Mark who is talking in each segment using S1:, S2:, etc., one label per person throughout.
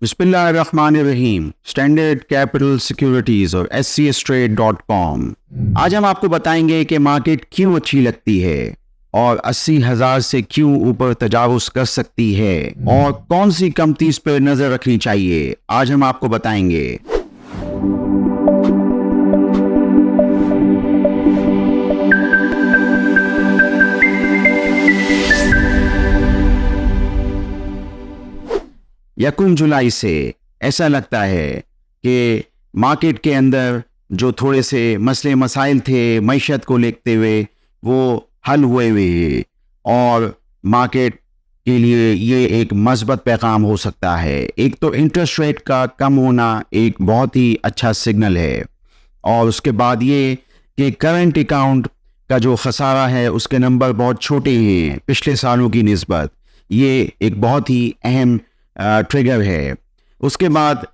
S1: बिस्मिल्लाहिर्रहमानिर्रहीम। Standard capital securities और scstrade.com। आज हम आपको बताएंगे कि मार्केट क्यों अच्छी लगती है और 80,000 से क्यों ऊपर तजावुज कर सकती है और कौन सी कंपनीज पर नजर रखनी चाहिए, आज हम आपको बताएंगे। यकम जुलाई से ऐसा लगता है कि मार्केट के अंदर जो थोड़े से मसले मसाइल थे मईशत को लेते हुए वो हल हुए हैं और मार्केट के लिए ये एक मस्बत पैगाम हो सकता है। एक तो इंटरेस्ट रेट का कम होना एक बहुत ही अच्छा सिग्नल है और उसके बाद ये कि करंट अकाउंट का जो खसारा है उसके नंबर बहुत छोटे हैं पिछले सालों की निस्बत। ये एक बहुत ही अहम ट्रिगर है। उसके बाद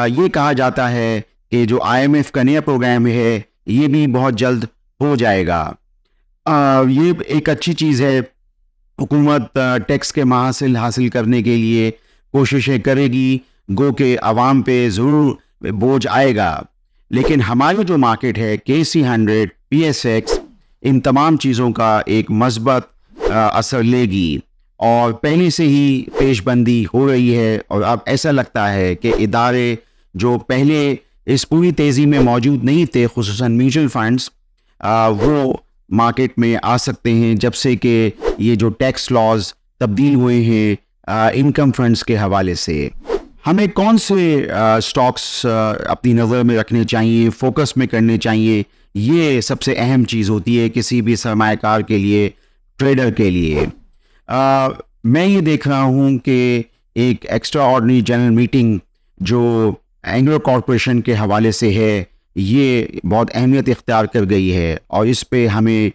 S1: ये कहा जाता है कि जो IMF का नया प्रोग्राम है ये भी बहुत जल्द हो जाएगा। ये एक अच्छी चीज़ है। हुकूमत टैक्स के महासिल हासिल करने के लिए कोशिशें करेगी, गो के आवाम पे ज़रूर बोझ आएगा, लेकिन हमारी जो मार्केट है KC100 PSX इन तमाम चीज़ों का एक मस्बत असर लेगी और पहले से ही पेशबंदी हो रही है और अब ऐसा लगता है कि इदारे जो पहले इस पूरी तेज़ी में मौजूद नहीं थे, खुसूसन म्यूचुअल फंड्स, वो मार्केट में आ सकते हैं जब से कि ये जो टैक्स लॉज तब्दील हुए हैं इनकम फंड्स के हवाले से। हमें कौन से स्टॉक्स अपनी नज़र में रखने चाहिए, फोकस में करने चाहिए, ये सबसे अहम चीज़ होती है किसी भी सरमायाकार के लिए, ट्रेडर के लिए। मैं ये देख रहा हूँ कि एक एक्स्ट्रा ऑर्डिनरी जनरल मीटिंग जो एंग्रो कॉरपोरेशन के हवाले से है ये बहुत अहमियत इख्तियार कर गई है और इस पे हमें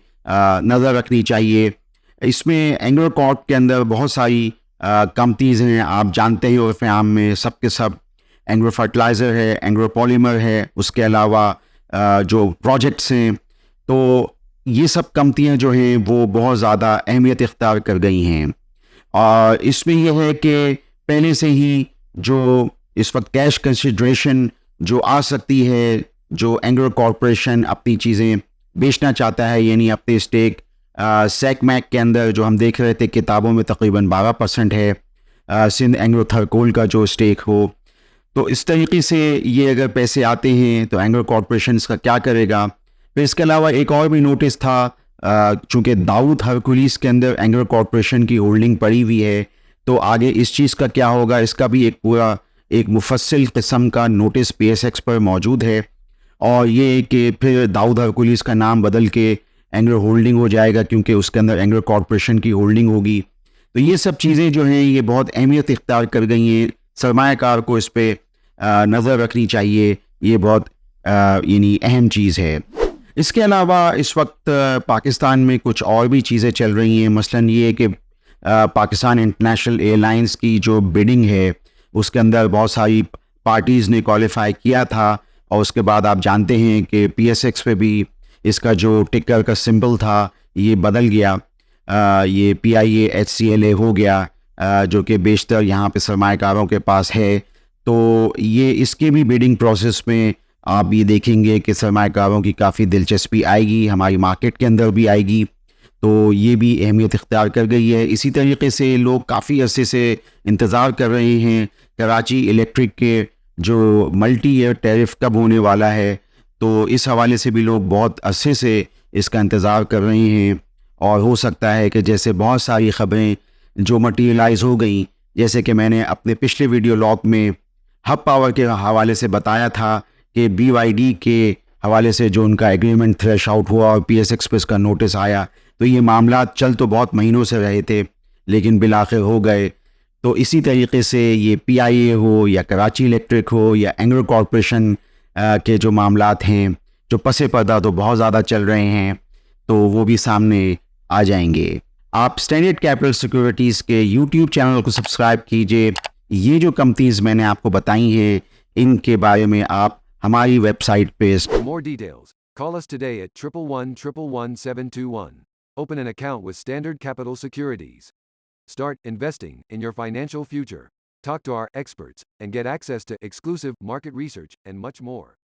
S1: नज़र रखनी चाहिए। इसमें एंग्रो कॉर्प के अंदर बहुत सारी कंपनीज हैं, आप जानते ही उर्फ़ आम में सब के सब। एंग्रो फर्टिलाइज़र है, एंग्रो पॉलीमर है, उसके अलावा जो प्रोजेक्ट्स हैं, तो ये सब कंपनियां जो हैं वो बहुत ज़्यादा अहमियत इख्तियार कर गई हैं। और इसमें यह है कि पहले से ही जो इस वक्त कैश कंसिडरेशन जो आ सकती है, जो एंग्रो कॉरपोरेशन अपनी चीज़ें बेचना चाहता है, यानी अपने स्टेक सेक मैक के अंदर जो हम देख रहे थे किताबों में तकरीबन 12% है सिंध एंग्रो थर्कोल का जो स्टेक हो। तो इस तरीके से ये अगर पैसे आते हैं तो एंग्रो कॉरपोरेशन इसका क्या करेगा। फिर इसके अलावा एक और भी नोटिस था, चूँकि दाऊद हरकुलिस के अंदर एंग्रो कॉरपोरेशन की होल्डिंग पड़ी हुई है, तो आगे इस चीज़ का क्या होगा इसका भी एक पूरा एक मुफस्सिल किस्म का नोटिस PSX पर मौजूद है। और ये कि फिर दाऊद हरकुलिस का नाम बदल के एंग्रो होल्डिंग हो जाएगा क्योंकि उसके अंदर एंग्रो कॉरपोरेशन की होल्डिंग होगी। तो ये सब चीज़ें जो हैं ये बहुत अहमियत इख्तियार कर गई हैं। सरमायाकार को इस पर नज़र रखनी चाहिए, ये बहुत यानी अहम चीज़ है। इसके अलावा इस वक्त पाकिस्तान में कुछ और भी चीज़ें चल रही हैं। मसलन ये कि पाकिस्तान इंटरनेशनल एयरलाइंस की जो बिडिंग है उसके अंदर बहुत सारी पार्टीज़ ने क्वालिफाई किया था और उसके बाद आप जानते हैं कि PSX पे भी इसका जो टिकर का सिंबल था ये बदल गया, ये PIA HCLA हो गया, जो कि बेशतर यहाँ पे सरमायाकारों के पास है। तो ये इसके भी बिडिंग प्रोसेस में आप ये देखेंगे कि सरमायाकारों की काफ़ी दिलचस्पी आएगी, हमारी मार्केट के अंदर भी आएगी। तो ये भी अहमियत इख्तियार कर गई है। इसी तरीके से लोग काफ़ी अरसे से इंतज़ार कर रहे हैं कराची इलेक्ट्रिक के जो मल्टी ईयर टैरिफ कब होने वाला है, तो इस हवाले से भी लोग बहुत अरसे से इसका इंतज़ार कर रहे हैं। और हो सकता है कि जैसे बहुत सारी ख़बरें जो मटीरियलाइज़ हो गई, जैसे कि मैंने अपने पिछले वीडियो लॉग में हब पावर के हवाले से बताया था कि BYD के हवाले से जो उनका एग्रीमेंट थ्रेश आउट हुआ और PSX पे इसका नोटिस आया, तो ये मामला चल तो बहुत महीनों से रहे थे लेकिन बिलाखिर हो गए। तो इसी तरीके से ये PIA हो या कराची इलेक्ट्रिक हो या एंग्रो कॉरपोरेशन के जो मामलात हैं जो पसे पर्दा तो बहुत ज़्यादा चल रहे हैं, तो वो भी सामने आ जाएंगे। आप स्टैंडर्ड कैपिटल सिक्योरिटीज़ के YouTube चैनल को सब्सक्राइब कीजिए। ये जो कंपनीज़ मैंने आपको बताई हैं इनके बारे में आप हमारी वेबसाइट पे
S2: For more details, call us today at 111-111-721. Open an account with Standard Capital Securities. Start investing in your financial future. Talk to our experts and get access to exclusive market research and much more.